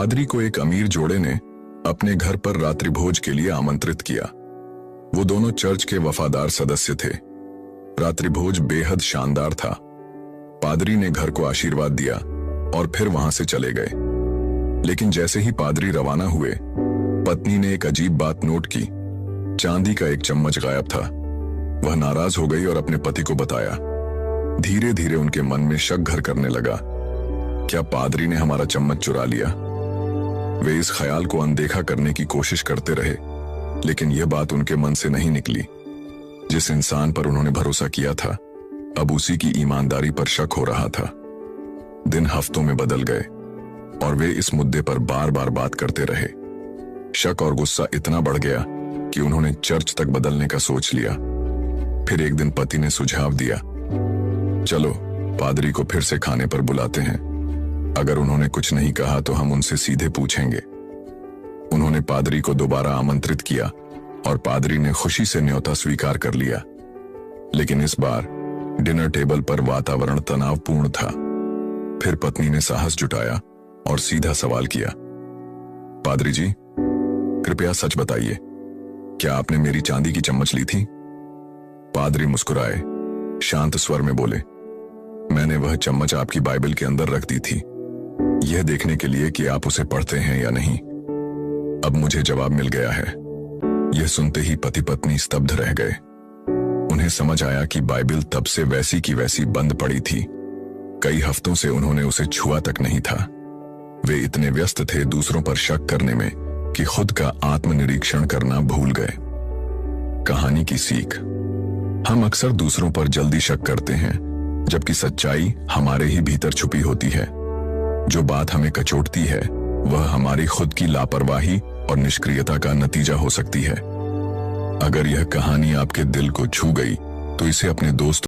पादरी को एक अमीर जोड़े ने अपने घर पर रात्रि भोज के लिए आमंत्रित किया। वो दोनों चर्च के वफादार सदस्य थे। रात्रि भोज बेहद शानदार था। पादरी ने घर को आशीर्वाद दिया और फिर वहां से चले गए। लेकिन जैसे ही पादरी रवाना हुए, पत्नी ने एक अजीब बात नोट की। चांदी का एक चम्मच गायब था। वह नाराज हो गई और अपने पति को बताया। धीरे धीरे उनके मन में शक घर करने लगा। क्या पादरी ने हमारा चम्मच चुरा लिया? वे इस ख्याल को अनदेखा करने की कोशिश करते रहे, लेकिन यह बात उनके मन से नहीं निकली। जिस इंसान पर उन्होंने भरोसा किया था, अब उसी की ईमानदारी पर शक हो रहा था। दिन हफ्तों में बदल गए और वे इस मुद्दे पर बार बार बात करते रहे। शक और गुस्सा इतना बढ़ गया कि उन्होंने चर्च तक बदलने का सोच लिया। फिर एक दिन पति ने सुझाव दिया, चलो पादरी को फिर से खाने पर बुलाते हैं। अगर उन्होंने कुछ नहीं कहा तो हम उनसे सीधे पूछेंगे। उन्होंने पादरी को दोबारा आमंत्रित किया और पादरी ने खुशी से न्योता स्वीकार कर लिया। लेकिन इस बार डिनर टेबल पर वातावरण तनावपूर्ण था। फिर पत्नी ने साहस जुटाया और सीधा सवाल किया, पादरी जी, कृपया सच बताइए, क्या आपने मेरी चांदी की चम्मच ली थी? पादरी मुस्कुराए, शांत स्वर में बोले, मैंने वह चम्मच आपकी बाइबल के अंदर रख दी थी, यह देखने के लिए कि आप उसे पढ़ते हैं या नहीं। अब मुझे जवाब मिल गया है। यह सुनते ही पति पत्नी स्तब्ध रह गए। उन्हें समझ आया कि बाइबल तब से वैसी की वैसी बंद पड़ी थी। कई हफ्तों से उन्होंने उसे छुआ तक नहीं था। वे इतने व्यस्त थे दूसरों पर शक करने में कि खुद का आत्मनिरीक्षण करना भूल गए। कहानी की सीख, हम अक्सर दूसरों पर जल्दी शक करते हैं, जबकि सच्चाई हमारे ही भीतर छुपी होती है। जो बात हमें कचोटती है, वह हमारी खुद की लापरवाही और निष्क्रियता का नतीजा हो सकती है। अगर यह कहानी आपके दिल को छू गई, तो इसे अपने दोस्तों